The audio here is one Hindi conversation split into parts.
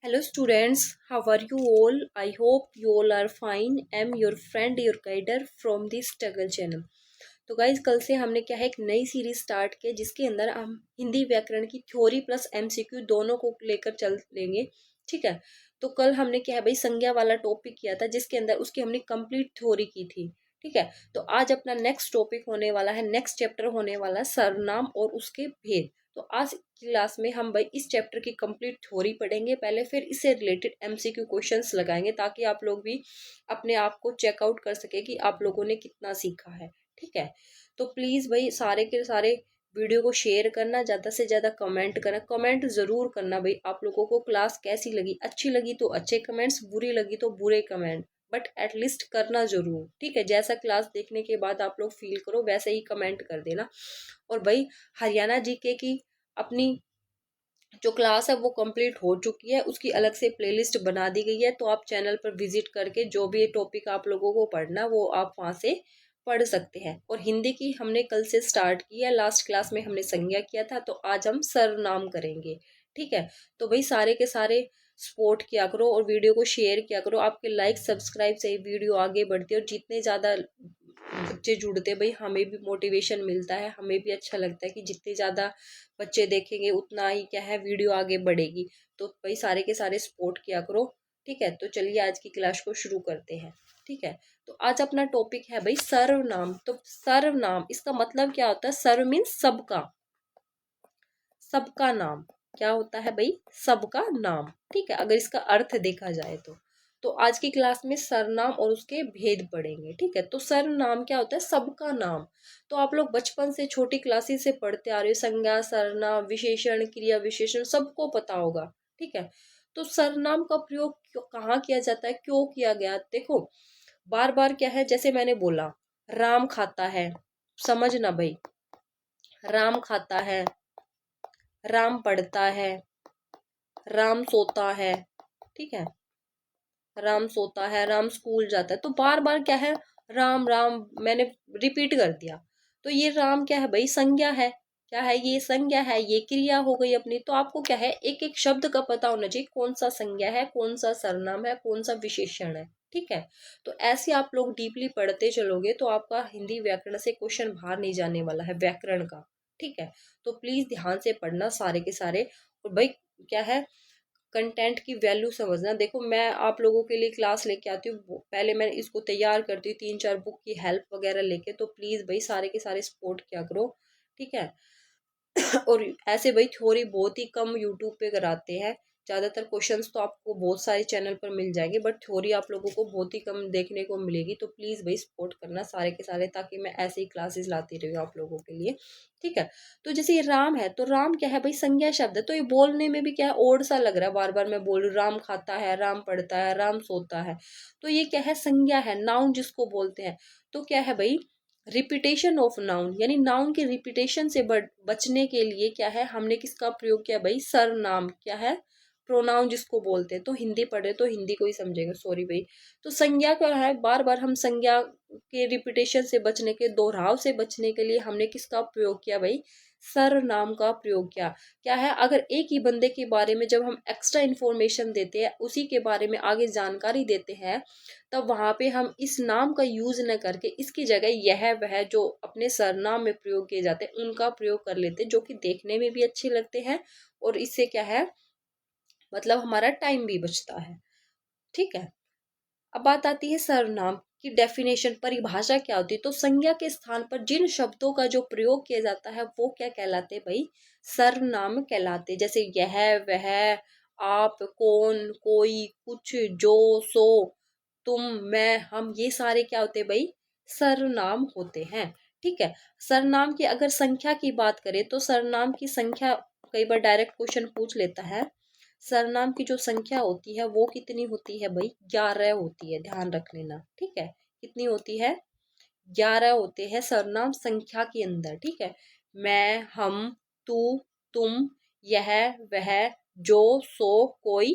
Hello students, how are you all? I hope you all are fine. I am your friend, your guider from the Struggle channel. तो गाइज कल से हमने क्या है एक नई सीरीज स्टार्ट की जिसके अंदर हम हिंदी व्याकरण की थ्योरी प्लस एमसीक्यू दोनों को लेकर चल लेंगे। ठीक है। तो कल हमने क्या है भाई संज्ञा वाला टॉपिक किया था जिसके अंदर उसकी हमने कंप्लीट थ्योरी की थी। ठीक है। तो आज अपना नेक्स्ट टॉपिक होने वाला है, नेक्स्ट चैप्टर होने वाला है सर्वनाम और उसके भेद। तो आज की क्लास में हम भाई इस चैप्टर की कंप्लीट थ्योरी पढ़ेंगे पहले, फिर इससे रिलेटेड एमसीक्यू क्वेश्चंस लगाएंगे ताकि आप लोग भी अपने आप को चेकआउट कर सके कि आप लोगों ने कितना सीखा है। ठीक है। तो प्लीज भाई सारे के सारे वीडियो को शेयर करना, ज्यादा से ज्यादा कमेंट करना, कमेंट जरूर करना भाई आप लोगों को क्लास कैसी लगी। अच्छी लगी तो अच्छे कमेंट्स, बुरी लगी तो बुरे कमेंट, बट एटलीस्ट करना जरूर। ठीक है। जैसा क्लास देखने के बाद आप लोग फील करो वैसे ही कमेंट कर देना। और भाई हरियाणा जीके की अपनी जो क्लास है वो कंप्लीट हो चुकी है, उसकी अलग से प्लेलिस्ट बना दी गई है। तो आप चैनल पर विजिट करके जो भी टॉपिक आप लोगों को पढ़ना वो आप वहाँ से पढ़ सकते हैं। और हिंदी की हमने कल से स्टार्ट की है, लास्ट क्लास में हमने संज्ञा किया था, तो आज हम सर्वनाम करेंगे। ठीक है। तो भाई सारे के सारे सपोर्ट किया करो और वीडियो को शेयर किया करो। आपके लाइक सब्सक्राइब से ही वीडियो आगे बढ़ती है और जितने ज़्यादा बच्चे जुड़ते भाई हमें भी मोटिवेशन मिलता है, हमें भी अच्छा लगता है कि जितने ज़्यादा बच्चे देखेंगे उतना ही क्या है वीडियो आगे बढ़ेगी। तो भाई सारे के सारे सपोर्ट किया करो। ठीक है। तो चलिए आज की क्लास को शुरू करते हैं। ठीक है। तो आज अपना टॉपिक है भाई सर्वनाम। तो सर्वनाम इसका मतलब क्या होता है? सर्व मीन्स सबका, सबका नाम। क्या होता है भाई? सबका नाम। ठीक है। अगर इसका अर्थ देखा जाए तो आज की क्लास में सर्वनाम और उसके भेद पढ़ेंगे। ठीक है। तो सर्वनाम क्या होता है? सबका नाम। तो आप लोग बचपन से छोटी क्लासेस से पढ़ते आ रहे हो, संज्ञा सर्वनाम विशेषण क्रिया विशेषण सबको पता होगा। ठीक है। तो सर्वनाम का प्रयोग कहाँ किया जाता है, क्यों किया गया? देखो बार बार क्या है, जैसे मैंने बोला राम खाता है, समझना भाई, राम खाता है, राम पढ़ता है, राम सोता है। ठीक है। राम सोता है, राम स्कूल जाता है। तो बार बार क्या है, राम राम मैंने रिपीट कर दिया। तो ये राम क्या है भाई? संज्ञा है। क्या है? ये संज्ञा है, ये क्रिया हो गई अपनी। तो आपको क्या है एक एक शब्द का पता होना चाहिए, कौन सा संज्ञा है, कौन सा सर्वनाम है, कौन सा विशेषण है। ठीक है। तो ऐसे आप लोग डीपली पढ़ते चलोगे तो आपका हिंदी व्याकरण से क्वेश्चन बाहर नहीं जाने वाला है व्याकरण का। ठीक है। तो प्लीज ध्यान से पढ़ना सारे के सारे। और भाई क्या है, कंटेंट की वैल्यू समझना। देखो मैं आप लोगों के लिए क्लास लेके आती हूँ, पहले मैं इसको तैयार करती हूँ 3-4 बुक की हेल्प वगैरह लेके। तो प्लीज भाई सारे के सारे सपोर्ट किया करो। ठीक है। और ऐसे भाई थ्योरी बहुत ही कम यूट्यूब पे कराते हैं, ज़्यादातर क्वेश्चंस तो आपको बहुत सारे चैनल पर मिल जाएंगे, बट थ्योरी आप लोगों को बहुत ही कम देखने को मिलेगी। तो प्लीज़ भाई सपोर्ट करना सारे के सारे, ताकि मैं ऐसे ही क्लासेस लाती रही आप लोगों के लिए। ठीक है। तो जैसे ये राम है, तो राम क्या है भाई? संज्ञा शब्द है। तो ये बोलने में भी क्या है, ओड सा लग रहा है, बार बार मैं बोल रही हूँ राम खाता है, राम पढ़ता है, राम सोता है। तो ये क्या है? संज्ञा है, नाउन जिसको बोलते हैं। तो क्या है भाई? रिपीटेशन ऑफ नाउन, यानी नाउन के रिपीटेशन से बचने के लिए क्या है, हमने किसका प्रयोग किया भाई? सर्वनाम। क्या है? प्रोनाउन जिसको बोलते हैं। तो हिंदी पढ़े तो हिंदी को ही समझेगा, सॉरी भाई। तो संज्ञा क्या है? बार बार हम संज्ञा के रिपीटेशन से बचने के, दोहराव से बचने के लिए हमने किसका प्रयोग किया भाई? सर्वनाम का प्रयोग किया। क्या है, अगर एक ही बंदे के बारे में जब हम एक्स्ट्रा इन्फॉर्मेशन देते हैं, उसी के बारे में आगे जानकारी देते हैं, तब वहां पे हम इस नाम का यूज न करके इसकी जगह यह वह जो अपने सरनाम में प्रयोग किए जाते हैं उनका प्रयोग कर लेते हैं, जो कि देखने में भी अच्छे लगते हैं और इससे क्या है, मतलब हमारा टाइम भी बचता है। ठीक है। अब बात आती है सर्वनाम की डेफिनेशन, परिभाषा क्या होती है? तो संज्ञा के स्थान पर जिन शब्दों का जो प्रयोग किया जाता है वो क्या कहलाते हैं भाई? सर्वनाम कहलाते। जैसे यह वह, आप, कौन, कोई, कुछ, जो, सो, तुम, मैं, हम, ये सारे क्या होते हैं भाई? सर्वनाम होते हैं। ठीक है। सर्वनाम की अगर संख्या की बात करें तो सर्वनाम की संख्या, कई बार डायरेक्ट क्वेश्चन पूछ लेता है, सर्वनाम की जो संख्या होती है वो कितनी होती है भाई? 11 होती है, ध्यान रख लेना। ठीक है। कितनी होती है? 11 होते हैं सर्वनाम संख्या के अंदर। ठीक है। मैं, हम, तू, तुम, यह वह, जो, सो, कोई,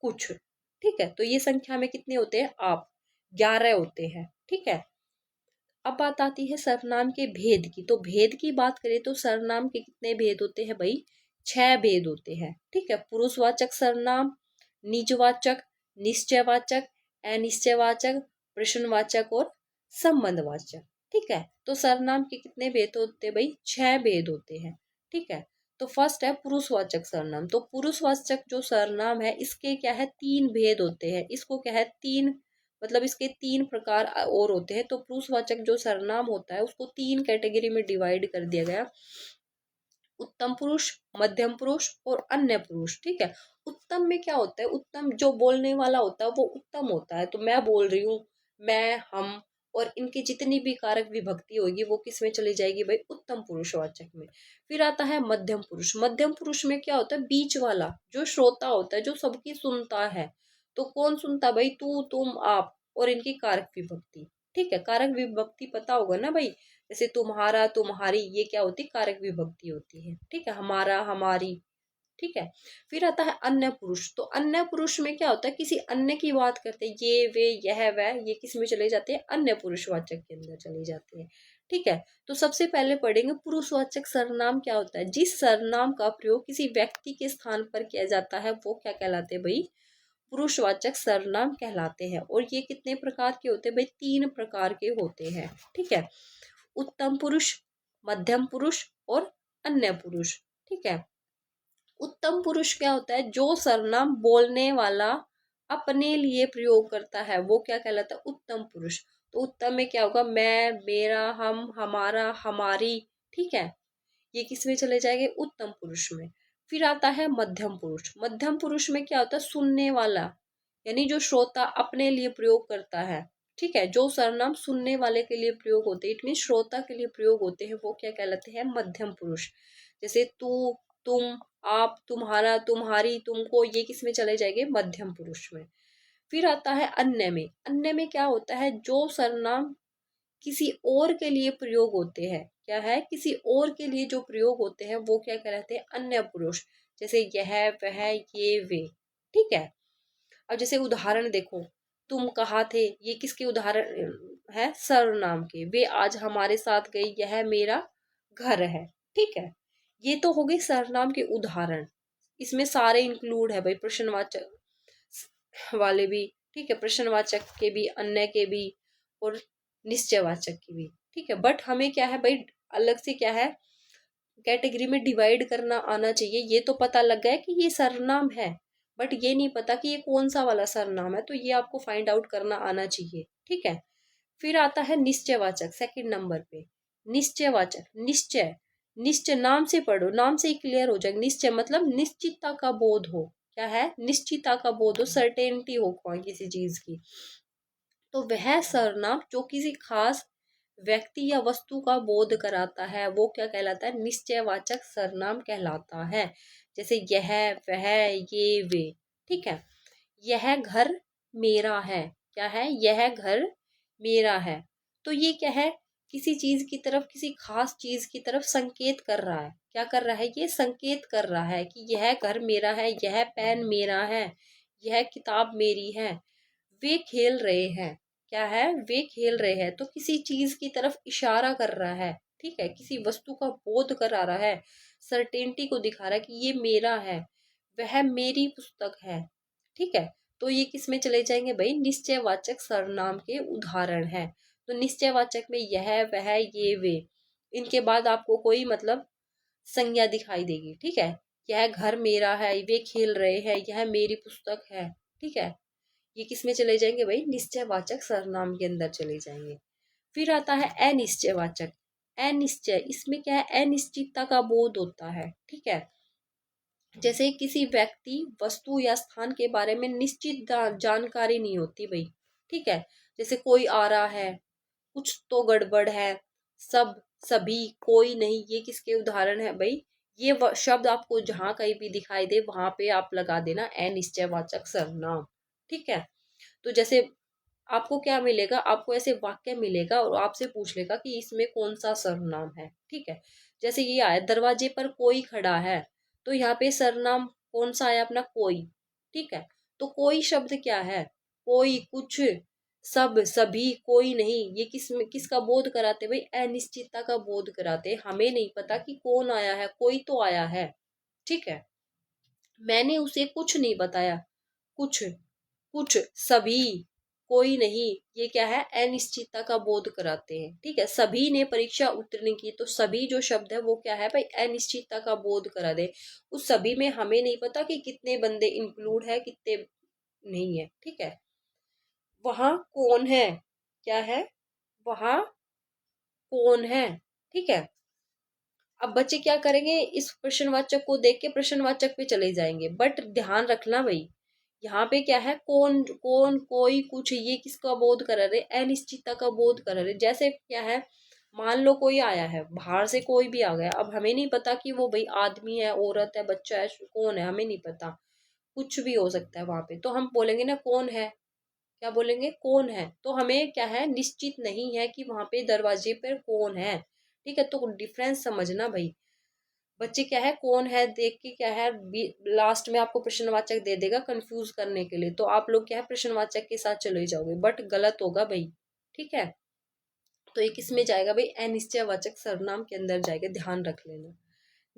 कुछ। ठीक है। तो ये संख्या में कितने होते हैं? आप 11 होते हैं। ठीक है। अब बात आती है सर्वनाम के भेद की। तो भेद की बात करें तो सर्वनाम के कितने भेद होते हैं भाई? 6 भेद होते हैं। ठीक है। पुरुषवाचक सर्वनाम, निजवाचक, निश्चयवाचक, अनिश्चयवाचक, प्रश्नवाचक और संबंधवाचक। ठीक है, तो सर्वनाम के कितने भेद होते हैं भाई? 6 भेद होते हैं। ठीक है, तो फर्स्ट है पुरुषवाचक सर्वनाम। तो पुरुषवाचक जो सर्वनाम है इसके क्या है? 3 भेद होते हैं। इसको क्या है? 3 मतलब इसके 3 प्रकार और होते हैं। तो पुरुषवाचक जो सर्वनाम होता है उसको 3 कैटेगरी में डिवाइड कर दिया गया, उत्तम पुरुष, मध्यम पुरुष और अन्य पुरुष। ठीक है, उत्तम में क्या होता है? उत्तम जो बोलने वाला होता है वो उत्तम होता है। तो मैं बोल रही हूँ, मैं, हम, और इनकी जितनी भी कारक विभक्ति होगी वो किस में चली जाएगी भाई? उत्तम पुरुषवाचक में। फिर आता है मध्यम पुरुष। मध्यम पुरुष में क्या होता है? बीच वाला जो श्रोता होता है, जो सबकी सुनता है। तो कौन सुनता है भाई? तू, तुम, आप, और इनकी कारक विभक्ति। ठीक है, कारक विभक्ति पता होगा ना भाई? जैसे तुम्हारा, तुम्हारी, ये क्या होती है? कारक विभक्ति होती है। ठीक है, हमारा, हमारी। ठीक है, फिर आता है अन्य पुरुष। तो अन्य पुरुष में क्या होता है? किसी अन्य की बात करते हैं, ये, वे, यह, वह, ये किस में चले जाते हैं? अन्य पुरुषवाचक के अंदर चले जाते हैं। ठीक है, तो सबसे पहले पढ़ेंगे पुरुषवाचक सर्वनाम क्या होता है। जिस सर्वनाम का प्रयोग किसी व्यक्ति के स्थान पर किया जाता है वो क्या कहलाते हैं भाई? पुरुषवाचक सर्वनाम कहलाते हैं। और ये कितने प्रकार के होते हैं भाई? 3 प्रकार के होते हैं। ठीक है, उत्तम पुरुष, मध्यम पुरुष और अन्य पुरुष। ठीक है, उत्तम पुरुष क्या होता है? जो सर्वनाम बोलने वाला अपने लिए प्रयोग करता है वो क्या कहलाता है? उत्तम पुरुष। तो उत्तम में क्या होगा? मैं, मेरा, हम, हमारा, हमारी। ठीक है, ये किस में चले जाएंगे? उत्तम पुरुष में। फिर आता है मध्यम पुरुष। मध्यम पुरुष में क्या होता है? सुनने वाला, यानी जो श्रोता अपने लिए प्रयोग करता है। ठीक है, जो सर्वनाम सुनने वाले के लिए प्रयोग होते हैं, इट मीन श्रोता के लिए प्रयोग होते हैं, वो क्या कहलाते हैं? मध्यम पुरुष। जैसे तू, तुम, आप, तुम्हारा, तुम्हारी, तुमको, ये किस में चले जाएंगे? मध्यम पुरुष में। फिर आता है अन्य में। अन्य में क्या होता है? जो सर्वनाम किसी और के लिए प्रयोग होते हैं। क्या है? किसी और के लिए जो प्रयोग होते हैं वो क्या कहलाते हैं? अन्य पुरुष। जैसे यह, वह, ये, वे। ठीक है, अब जैसे उदाहरण देखो, तुम कहाँ थे, ये किसके उदाहरण है? सर्वनाम के। वे आज हमारे साथ गई, यह मेरा घर है। ठीक है, ये तो हो गई सर्वनाम के उदाहरण। इसमें सारे इंक्लूड है भाई, प्रश्नवाचक वाले भी। ठीक है, प्रश्नवाचक के भी, अन्य के भी, और निश्चयवाचक की भी। ठीक है, बट हमें क्या है भाई? अलग से क्या है? कैटेगरी में डिवाइड करना आना चाहिए। ये तो पता लग गया कि ये सर्वनाम है, बट ये नहीं पता कि ये कौन सा वाला सर्वनाम है। तो ये आपको फाइंड आउट करना आना चाहिए। ठीक है, फिर आता है निश्चयवाचक सेकंड नंबर पे। निश्चयवाचक, निश्चय, निश्चय नाम से पढ़ो, नाम से ही क्लियर हो जाएगा। निश्चय मतलब निश्चितता का बोध हो। क्या है? निश्चितता का बोध हो, सर्टेनिटी हो किसी चीज की। तो वह सर्वनाम जो किसी खास व्यक्ति या वस्तु का बोध कराता है वो क्या कहलाता है? निश्चयवाचक सर्वनाम कहलाता है। जैसे यह, वह, ये, वे। ठीक है, यह घर मेरा है। क्या है? यह घर मेरा है। तो ये क्या है? किसी चीज की तरफ, किसी खास चीज की तरफ संकेत कर रहा है। क्या कर रहा है? ये संकेत कर रहा है कि यह घर मेरा है, यह पेन मेरा है, यह किताब मेरी है। वे खेल रहे हैं। क्या है? वे खेल रहे हैं। तो किसी चीज की तरफ इशारा कर रहा है। ठीक है, किसी वस्तु का बोध करा रहा है, सर्टेनिटी को दिखा रहा है कि ये मेरा है, वह मेरी पुस्तक है। ठीक है, तो ये किस में चले जाएंगे भाई? निश्चयवाचक सर्वनाम के उदाहरण है। तो निश्चयवाचक में यह, वह, ये, वे, इनके बाद आपको कोई मतलब संज्ञा दिखाई देगी। ठीक है, यह घर मेरा है, वे खेल रहे हैं, यह मेरी पुस्तक है। ठीक है, ये किस में चले जाएंगे भाई? निश्चयवाचक सर्वनाम के अंदर चले जाएंगे। फिर आता है अनिश्चयवाचक। अनिश्चय, इसमें क्या है? अनिश्चितता का बोध होता है। ठीक है, जैसे किसी व्यक्ति, वस्तु या स्थान के बारे में निश्चित जानकारी नहीं होती भाई। ठीक है, जैसे कोई आ रहा है, कुछ तो गड़बड़ है, सब, सभी, कोई नहीं, ये किसके उदाहरण है भाई? ये शब्द आपको जहां कहीं भी दिखाई दे वहां पे आप लगा देना अनिश्चयवाचक सर्वनाम। ठीक है, तो जैसे आपको क्या मिलेगा? आपको ऐसे वाक्य मिलेगा और आपसे पूछ लेगा कि इसमें कौन सा सर्वनाम है। ठीक है, जैसे ये आया, दरवाजे पर कोई खड़ा है। तो यहाँ पे सर्वनाम कौन सा आया? अपना कोई। ठीक है, तो कोई शब्द क्या है? कोई, कुछ, सब, सभी, कोई नहीं, ये किसका बोध कराते भाई? अनिश्चितता का बोध कराते। हमें नहीं पता कि कौन आया है, कोई तो आया है। ठीक है, मैंने उसे कुछ नहीं बताया, कुछ, कुछ, सभी, कोई नहीं, ये क्या है, अनिश्चितता का बोध कराते हैं। ठीक है, सभी ने परीक्षा उत्तीर्ण की, तो सभी जो शब्द है वो क्या है भाई, अनिश्चितता का बोध करा दे। उस सभी में हमें नहीं पता कि कितने बंदे इंक्लूड है, कितने नहीं है। ठीक है, वहां कौन है, क्या है, वहां कौन है। ठीक है, अब बच्चे क्या करेंगे, इस प्रश्नवाचक को देख के प्रश्नवाचक पे चले जाएंगे, बट ध्यान रखना भाई, यहाँ पे क्या है, कौन, कौन, कोई, कुछ, ये किसका बोध करा रहे, अनिश्चितता का बोध करा रहे। जैसे क्या है, मान लो कोई आया है बाहर से, कोई भी आ गया, अब हमें नहीं पता कि वो भाई आदमी है, औरत है, बच्चा है, कौन है, हमें नहीं पता, कुछ भी हो सकता है वहां पे, तो हम बोलेंगे ना कौन है, क्या बोलेंगे, कौन है। तो हमें क्या है, निश्चित नहीं है कि वहां पे दरवाजे पर कौन है। ठीक है, तो डिफरेंस समझना भाई। बच्चे क्या है, कौन है देख के क्या है, लास्ट में आपको प्रश्नवाचक दे देगा कंफ्यूज करने के लिए, तो आप लोग क्या है, प्रश्नवाचक के साथ चले जाओगे, बट गलत होगा भाई। ठीक है, तो ये किस में जाएगा भाई, अनिश्चयवाचक सर्वनाम के अंदर जाएगा, ध्यान रख लेना।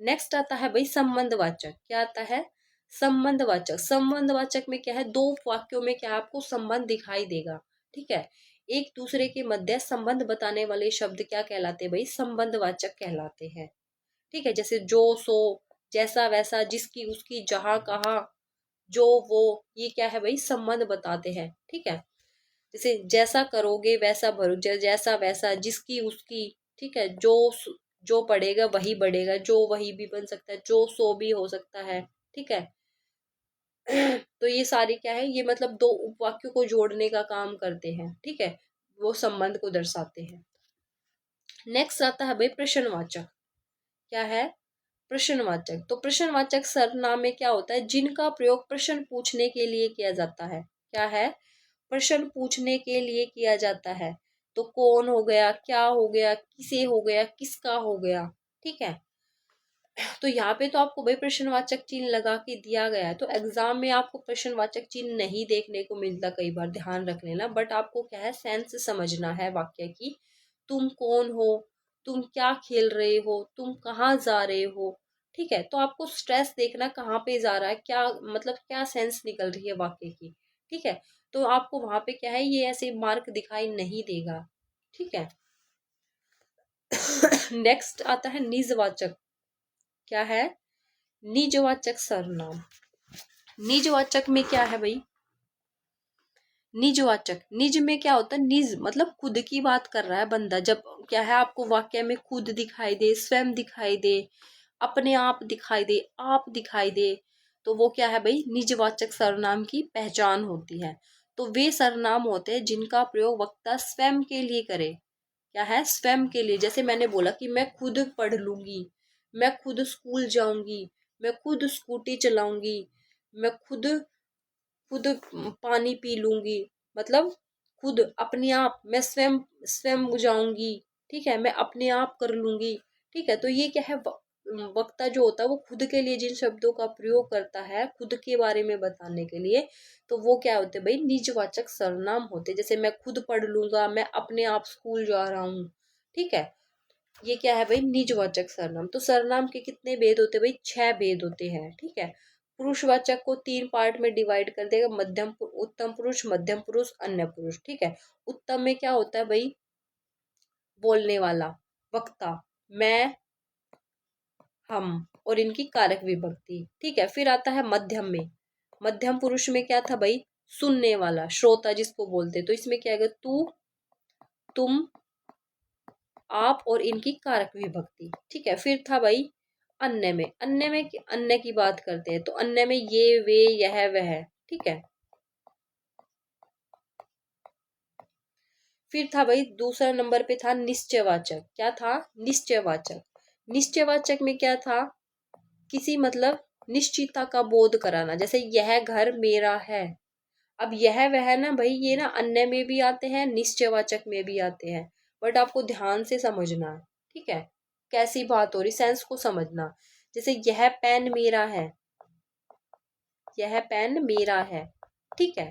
नेक्स्ट आता है भाई संबंधवाचक। क्या आता है, संबंधवाचक। संबंधवाचक में क्या है, दो वाक्यों में क्या आपको संबंध दिखाई देगा। ठीक है, एक दूसरे के मध्य संबंध बताने वाले शब्द क्या कहलाते हैं भाई, संबंधवाचक कहलाते हैं। ठीक है, जैसे जो सो, जैसा वैसा, जिसकी उसकी, जहां कहा, जो वो, ये क्या है भाई, संबंध बताते हैं। ठीक है, जैसे जैसा करोगे वैसा भरो, जैसा वैसा, जिसकी उसकी। ठीक है, जो पढ़ेगा वही बढ़ेगा, जो वही भी बन सकता है, जो सो भी हो सकता है। ठीक है, तो ये सारी क्या है, ये मतलब दो उपवाक्यों को जोड़ने का काम करते हैं। ठीक है, वो संबंध को दर्शाते हैं। नेक्स्ट आता है भाई प्रश्नवाचक। क्या है, प्रश्नवाचक। तो प्रश्नवाचक सर्वनाम में क्या होता है, जिनका प्रयोग प्रश्न पूछने के लिए किया जाता है। क्या है, प्रश्न पूछने के लिए किया जाता है। तो कौन हो गया, क्या हो गया, किसे हो गया, किसका हो गया। ठीक है, तो यहाँ पे तो आपको भाई प्रश्नवाचक चिन्ह लगा के दिया गया है, तो एग्जाम में आपको प्रश्नवाचक चिन्ह नहीं देखने को मिलता कई बार, ध्यान रख लेना। बट आपको क्या है, सेंस समझना है वाक्य की, तुम कौन हो, तुम क्या खेल रहे हो, तुम कहाँ जा रहे हो। ठीक है, तो आपको स्ट्रेस देखना कहाँ पे जा रहा है, क्या मतलब क्या सेंस निकल रही है वाक्य की। ठीक है, तो आपको वहां पे क्या है, ये ऐसे मार्क दिखाई नहीं देगा। ठीक है, नेक्स्ट आता है निजवाचक। क्या है, निजवाचक सर्वनाम। निजवाचक में क्या है भाई, निजवाचक, निज में क्या होता है, निज मतलब खुद की बात कर रहा है बंदा। जब क्या है, आपको वाक्य में खुद दिखाई दे, स्वयं दिखाई दे, अपने आप दिखाई दे, आप दिखाई दे, तो वो क्या है भाई, निजवाचक सर्वनाम की पहचान होती है। तो वे सर्वनाम होते हैं जिनका प्रयोग वक्ता स्वयं के लिए करे। क्या है, स्वयं के लिए। जैसे मैंने बोला कि मैं खुद पढ़ लूंगी, मैं खुद स्कूल जाऊंगी, मैं खुद स्कूटी चलाऊंगी, मैं खुद खुद पानी पी लूंगी, मतलब खुद अपने आप, मैं स्वयं स्वयं जाऊंगी। ठीक है, मैं अपने आप कर लूंगी। ठीक है, तो ये क्या है, वक्ता जो होता है वो खुद के लिए जिन शब्दों का प्रयोग करता है खुद के बारे में बताने के लिए, तो वो क्या होते हैं भाई, निजवाचक सर्वनाम होते हैं। जैसे मैं खुद पढ़ लूंगा, मैं अपने आप स्कूल जा रहा हूँ। ठीक है, ये क्या है भाई, निजवाचक सर्वनाम। तो सर्वनाम के कितने भेद होते हैं भाई, 6 भेद होते हैं। ठीक है, पुरुषवाचक को 3 पार्ट में डिवाइड कर देगा, उत्तम पुरुष, मध्यम पुरुष, अन्य पुरुष। ठीक है, उत्तम में क्या होता है भाई, बोलने वाला, वक्ता, मैं, हम, और इनकी कारक विभक्ति। ठीक है, फिर आता है मध्यम में। मध्यम पुरुष में क्या था भाई, सुनने वाला, श्रोता जिसको बोलते, तो इसमें क्या है, तू, तुम, आप, और इनकी कारक विभक्ति। ठीक है, फिर था भाई अन्य में। अन्य की बात करते हैं, तो अन्य में ये, वे, यह, वह। ठीक है, फिर था भाई दूसरा नंबर पे था निश्चयवाचक। क्या था, निश्चयवाचक। निश्चयवाचक में क्या था, किसी मतलब निश्चितता का बोध कराना। जैसे यह घर मेरा है। अब यह वह ना भाई, ये ना अन्य में भी आते हैं, निश्चयवाचक में भी आते हैं, बट आपको ध्यान से समझना है। ठीक है, कैसी बात हो रही, सेंस को समझना। जैसे यह पेन मेरा है, यह पेन मेरा है। ठीक है,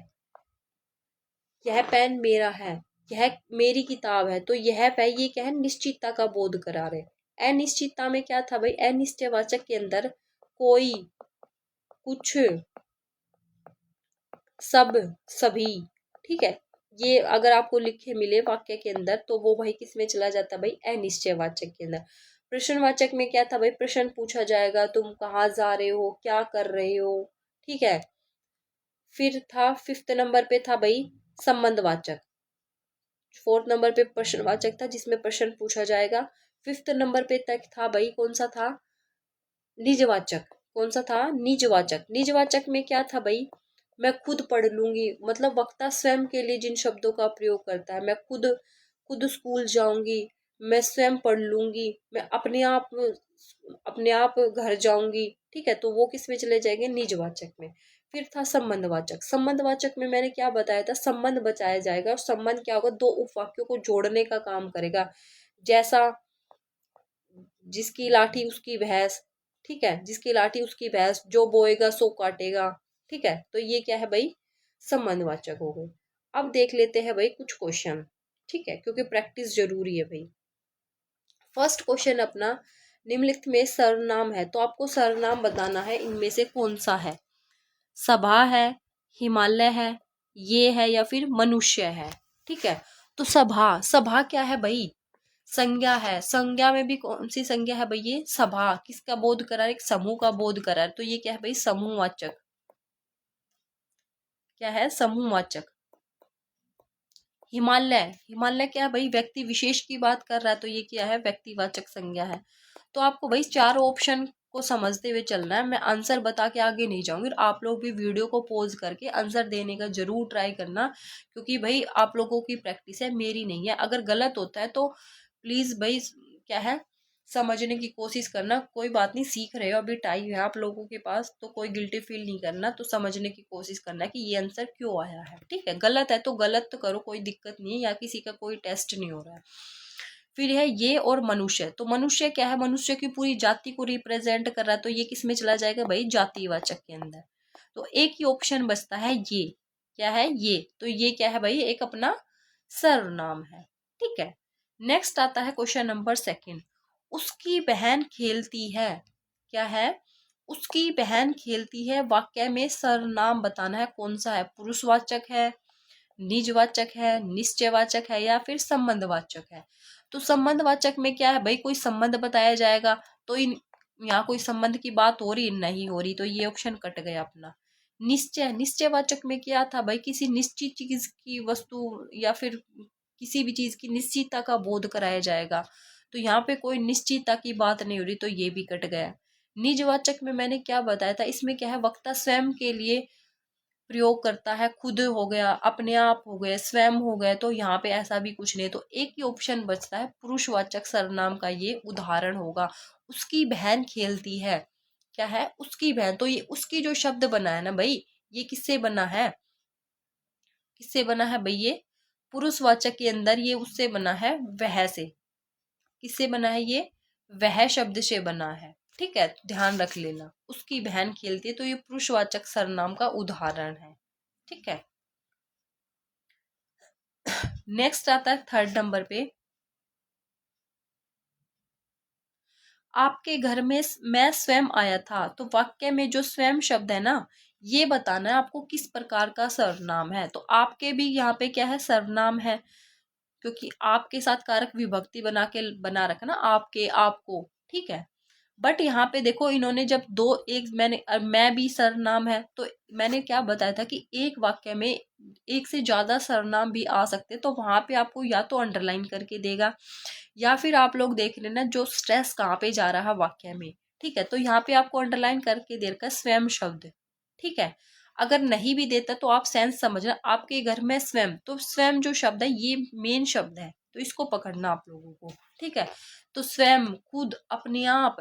यह पेन मेरा है, यह मेरी किताब है, तो यह वह, ये क्या है, निश्चितता का बोध करा रहे। अनिश्चितता में क्या था भाई, अनिश्चयवाचक के अंदर कोई, कुछ, सब, सभी, ठीक है। ये अगर आपको लिखे मिले वाक्य के अंदर तो वो भाई किस में चला जाता है भाई, अनिश्चयवाचक के अंदर। प्रश्नवाचक में क्या था भाई, प्रश्न पूछा जाएगा, तुम कहाँ जा रहे हो, क्या कर रहे हो, ठीक है। फिर था 5th नंबर पे था भाई संबंधवाचक। 4th नंबर पे प्रश्नवाचक था जिसमें प्रश्न पूछा जाएगा। 5th नंबर पे तक था भाई कौन सा था, निजवाचक। कौन सा था, निजवाचक। निजवाचक में क्या था भाई, मैं खुद पढ़ लूंगी, मतलब वक्ता स्वयं के लिए जिन शब्दों का प्रयोग करता है, मैं खुद खुद स्कूल जाऊंगी, मैं स्वयं पढ़ लूंगी, मैं अपने आप घर जाऊंगी, ठीक है। तो वो किस में चले जाएंगे, निजवाचक में। फिर था संबंधवाचक। संबंधवाचक में मैंने क्या बताया था, संबंध बचाया जाएगा, और संबंध क्या होगा, दो उपवाक्यों को जोड़ने का काम करेगा। जैसा जिसकी लाठी उसकी भैंस, ठीक है, जिसकी लाठी उसकी भैंस, जो बोएगा सो काटेगा, ठीक है। तो ये क्या है भाई, संबंधवाचक हो गए। अब देख लेते हैं भाई कुछ क्वेश्चन, ठीक है, क्योंकि प्रैक्टिस जरूरी है भाई। फर्स्ट क्वेश्चन अपना, निम्नलिखित में सर्वनाम है, तो आपको सर्वनाम बताना है इनमें से कौन सा है। सभा है, हिमालय है, ये है, या फिर मनुष्य है, ठीक है। तो सभा, सभा क्या है भाई, संज्ञा है। संज्ञा में भी कौन सी संज्ञा है भाई, ये सभा किसका बोध करा है, एक समूह का बोध करा है। तो ये क्या है भाई, समूहवाचक, क्या है, समूहवाचक। हिमालय, हिमालय क्या है भाई, व्यक्ति विशेष की बात कर रहा है, तो ये क्या है, व्यक्तिवाचक संज्ञा है। तो आपको भाई चारों ऑप्शन को समझते हुए चलना है। मैं आंसर बता के आगे नहीं जाऊंगी, और आप लोग भी वीडियो को पॉज करके आंसर देने का जरूर ट्राई करना, क्योंकि भाई आप लोगों की प्रैक्टिस है, मेरी नहीं है। अगर गलत होता है तो प्लीज भाई क्या है, समझने की कोशिश करना। कोई बात नहीं, सीख रहे हो, अभी टाइम है आप लोगों के पास, तो कोई गिल्टी फील नहीं करना। तो समझने की कोशिश करना कि ये आंसर क्यों आया है, ठीक है। गलत है तो गलत तो करो, कोई दिक्कत नहीं है, या किसी का कोई टेस्ट नहीं हो रहा है। फिर है ये और मनुष्य। तो मनुष्य क्या है, मनुष्य की पूरी जाति को रिप्रेजेंट कर रहा है, तो ये किस में चला जाएगा भाई, जातिवाचक के अंदर। तो एक ही ऑप्शन बचता है, ये क्या है, ये। तो ये क्या है भाई, एक अपना सर्वनाम है, ठीक है। नेक्स्ट आता है क्वेश्चन नंबर 2। उसकी बहन खेलती है, क्या है, उसकी बहन खेलती है। वाक्य में सर्वनाम बताना है, कौन सा है, पुरुषवाचक है, निजवाचक है, निश्चयवाचक है, या फिर संबंधवाचक है। तो संबंधवाचक में क्या है भाई, कोई संबंध बताया जाएगा। तो इन यहाँ कोई संबंध की बात हो रही नहीं हो रही, तो ये ऑप्शन कट गया अपना। निश्चय, निश्चयवाचक में क्या था भाई, किसी निश्चित चीज की वस्तु या फिर किसी भी चीज की निश्चितता का बोध कराया जाएगा। तो यहाँ पे कोई निश्चितता की बात नहीं हो रही, तो ये भी कट गया। निजवाचक में मैंने क्या बताया था, इसमें क्या है, वक्ता स्वयं के लिए प्रयोग करता है, खुद हो गया, अपने आप हो गए, स्वयं हो गए। तो यहाँ पे ऐसा भी कुछ नहीं, तो एक ही ऑप्शन बचता है, पुरुषवाचक सर्वनाम का ये उदाहरण होगा। उसकी बहन खेलती है, क्या है, उसकी बहन। तो ये उसकी जो शब्द बना है ना भाई, ये किससे बना है, किससे बना है भाई, ये पुरुषवाचक के अंदर ये उससे बना है, वह से। किससे बना है ये, वह शब्द से बना है, ठीक है। ध्यान रख लेना, उसकी बहन खेलती है, तो ये पुरुषवाचक सर्वनाम का उदाहरण है, ठीक है। नेक्स्ट आता है 3rd नंबर पे, आपके घर में मैं स्वयं आया था। तो वाक्य में जो स्वयं शब्द है ना, ये बताना है आपको किस प्रकार का सर्वनाम है। तो आपके भी यहाँ पे क्या है, सर्वनाम है, क्योंकि आपके साथ कारक विभक्ति बना रखा ना, आपके, आपको, ठीक है। बट यहाँ पे देखो, इन्होंने जब दो, एक मैं भी सर्वनाम है, तो मैंने क्या बताया था कि एक वाक्य में एक से ज्यादा सर्वनाम भी आ सकते, तो वहां पे आपको या तो अंडरलाइन करके देगा, या फिर आप लोग देख लेना जो स्ट्रेस कहाँ पे जा रहा है वाक्य में, ठीक है। तो यहाँ पे आपको अंडरलाइन करके दे रखा है स्वयं शब्द, ठीक है। अगर नहीं भी देता तो आप सेंस समझना, आपके घर में स्वयं, तो स्वयं जो शब्द है ये मेन शब्द है, तो इसको पकड़ना आप लोगों को, ठीक है। तो स्वयं, खुद, अपने आप,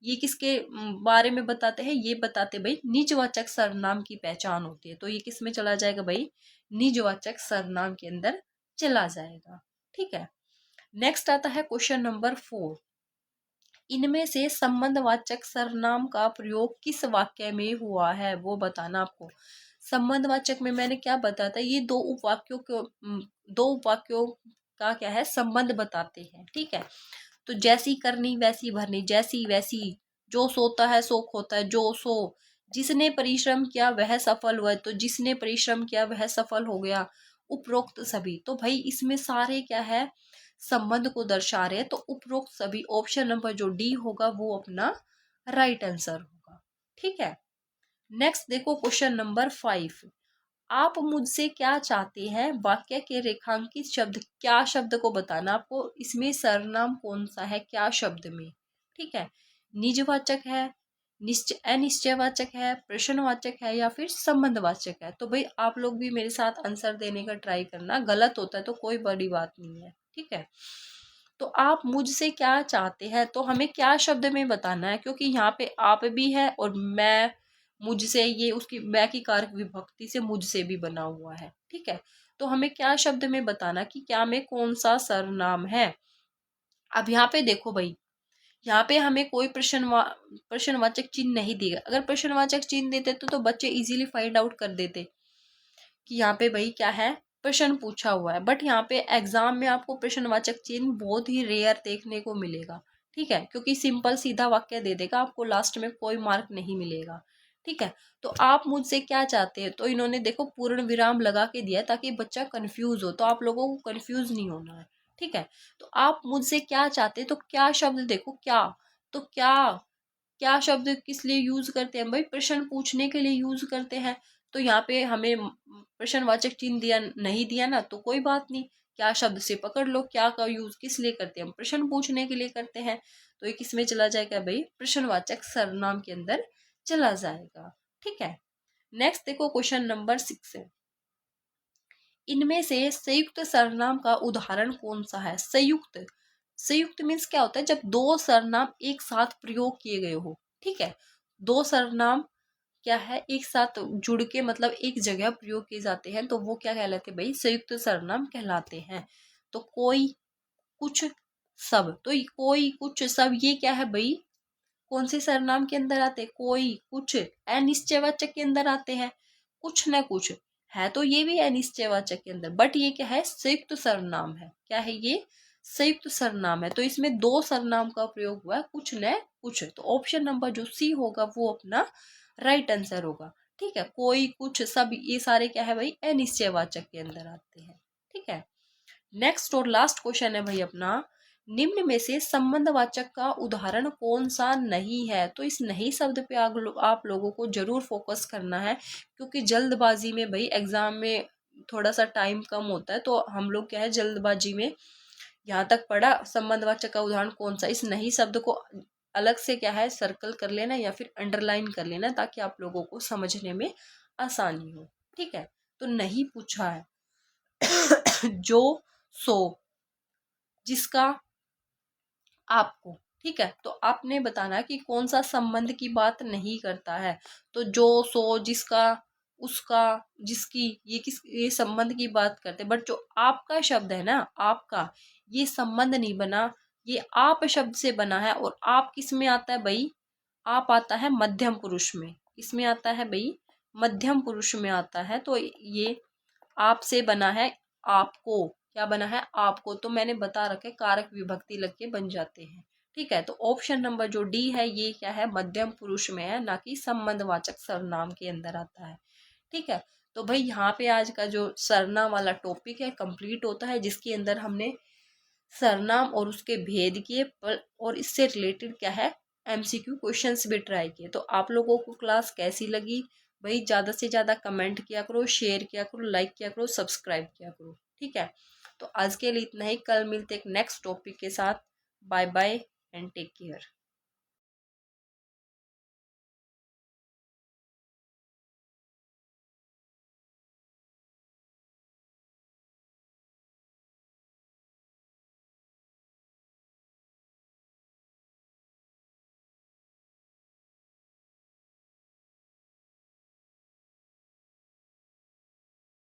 ये किसके बारे में बताते हैं, ये बताते भाई निजवाचक सर्वनाम की पहचान होती है। तो ये किस में चला जाएगा भाई, निजवाचक सर्वनाम के अंदर चला जाएगा, ठीक है। नेक्स्ट आता है क्वेश्चन नंबर 4। इनमें से संबंधवाचक सर्वनाम का प्रयोग किस वाक्य में हुआ है, वो बताना आपको। संबंधवाचक में मैंने क्या बताया था, ये दो उपवाक्यों का क्या है, संबंध बताते हैं, ठीक है। तो जैसी करनी वैसी भरनी, जैसी वैसी, जो सोता है सो खोता है, जो सो, जिसने परिश्रम किया वह सफल हुआ, तो जिसने परिश्रम किया वह सफल हो गया। उपरोक्त सभी, तो भाई इसमें सारे क्या है, संबंध को दर्शा रहे हैं। तो उपरोक्त सभी, ऑप्शन नंबर जो डी होगा वो अपना राइट आंसर होगा। ठीक है, नेक्स्ट देखो क्वेश्चन नंबर 5। आप मुझसे क्या चाहते हैं, वाक्य के रेखांकित शब्द, क्या शब्द को बताना आपको, इसमें सर्वनाम कौन सा है, क्या शब्द में। ठीक है, निजवाचक है, अनिश्चयवाचक है, प्रश्नवाचक है, या फिर संबंधवाचक है। तो भाई आप लोग भी मेरे साथ आंसर देने का ट्राई करना, गलत होता है तो कोई बड़ी बात नहीं है। ठीक है, तो आप मुझसे क्या चाहते हैं, तो हमें क्या शब्द में बताना है, क्योंकि यहाँ पे आप भी है और मैं, मुझसे, ये उसकी मैं की कारक विभक्ति से मुझसे भी बना हुआ है। ठीक है, तो हमें क्या शब्द में बताना कि क्या में कौन सा सर्वनाम है। अब यहाँ पे देखो भाई, यहाँ पे हमें कोई प्रश्नवाचक चिन्ह नहीं दिया। अगर प्रश्नवाचक चिन्ह देते तो बच्चे इजीली फाइंड आउट कर देते कि यहाँ पे भाई क्या है, प्रश्न पूछा हुआ है। बट यहाँ पे एग्जाम में आपको प्रश्नवाचक चिन्ह बहुत ही रेयर देखने को मिलेगा। ठीक है, क्योंकि सिंपल सीधा वाक्य दे देगा, आपको लास्ट में कोई मार्क नहीं मिलेगा। ठीक है, तो आप मुझसे क्या चाहते हैं, तो इन्होंने देखो पूर्ण विराम लगा के दिया ताकि बच्चा कंफ्यूज हो, तो आप लोगों को कंफ्यूज नहीं होना है। ठीक है, तो आप मुझसे क्या चाहते हैं, तो क्या शब्द देखो, क्या, तो क्या, क्या शब्द किस लिए यूज करते हैं भाई, प्रश्न पूछने के लिए यूज करते हैं। तो यहाँ पे हमें प्रश्नवाचक चिन्ह दिया नहीं दिया ना, तो कोई बात नहीं, क्या शब्द से पकड़ लो, क्या का यूज किस लिए करते हैं, हम प्रश्न पूछने के लिए करते हैं। तो ये किस में चला जाएगा भाई, प्रश्नवाचक सर्वनाम के अंदर चला जाएगा। ठीक है, नेक्स्ट देखो क्वेश्चन नंबर 6 है, इनमें से संयुक्त सर्वनाम का उदाहरण कौन सा है। संयुक्त, संयुक्त मीन्स क्या होता है, जब दो सर्वनाम एक साथ प्रयोग किए गए हो। ठीक है, दो सर्वनाम क्या है, एक साथ जुड़ के मतलब एक जगह प्रयोग किए जाते हैं, तो वो क्या कहलाते हैं भाई, संयुक्त सर्वनाम कहलाते हैं। तो कोई, कुछ, सब, तो कोई, कुछ, सब, ये क्या है भाई, कौन से सर्वनाम के अंदर आते हैं, कोई, कुछ, अनिश्चयवाचक के अंदर आते हैं। कुछ न कुछ है तो ये भी अनिश्चयवाचक के अंदर, बट ये क्या है, संयुक्त सर्वनाम है। क्या है ये, संयुक्त सर्वनाम है। तो इसमें दो सर्वनाम का प्रयोग हुआ है, कुछ न कुछ, तो ऑप्शन नंबर जो सी होगा वो अपना राइट आंसर होगा। ठीक है, कोई, कुछ, सब, ये सारे क्या है भाई, अनिश्चयवाचक के अंदर आते हैं। ठीक है, नेक्स्ट और लास्ट क्वेश्चन है भाई अपना, निम्न में से संबंधवाचक का उदाहरण कौन सा नहीं है। तो इस नहीं शब्द पे आप लोगों को जरूर फोकस करना है, क्योंकि जल्दबाजी में भाई एग्जाम में थोड़ा सा टाइम कम होता है, तो हम लोग क्या है जल्दबाजी में यहाँ तक पढ़ा, संबंधवाचक का उदाहरण कौन सा, इस नहीं शब्द को अलग से क्या है सर्कल कर लेना या फिर अंडरलाइन कर लेना, ताकि आप लोगों को समझने में आसानी हो। ठीक है, तो नहीं पूछा है जो, सो, जिसका, आपको। ठीक है, तो आपने बताना कि कौन सा संबंध की बात नहीं करता है। तो जो, सो, जिसका, उसका, जिसकी, ये किस, ये संबंध की बात करते हैं। बट जो आपका शब्द है ना, आपका, ये संबंध नहीं बना, ये आप शब्द से बना है। और आप किस में आता है भाई, आप आता है मध्यम पुरुष में। इसमें आता है भाई, मध्यम पुरुष में आता है। तो ये आपसे बना है, आपको, क्या बना है, आपको। तो मैंने बता रखे कारक विभक्ति लग के बन जाते हैं। ठीक है, तो ऑप्शन नंबर जो डी है ये क्या है, मध्यम पुरुष में है, ना कि संबंधवाचक सर्वनाम के अंदर आता है। ठीक है, तो भाई यहाँ पे आज का जो सर्वनाम वाला टॉपिक है कंप्लीट होता है, जिसके अंदर हमने सर्वनाम और उसके भेद किए और इससे रिलेटेड क्या है, एमसीक्यू क्वेश्चंस भी ट्राई किए। तो आप लोगों को क्लास कैसी लगी भाई, ज़्यादा से ज़्यादा कमेंट किया करो, शेयर किया करो, लाइक किया करो, सब्सक्राइब किया करो। ठीक है, तो आज के लिए इतना ही, कल मिलते एक नेक्स्ट टॉपिक के साथ। Bye bye and take care.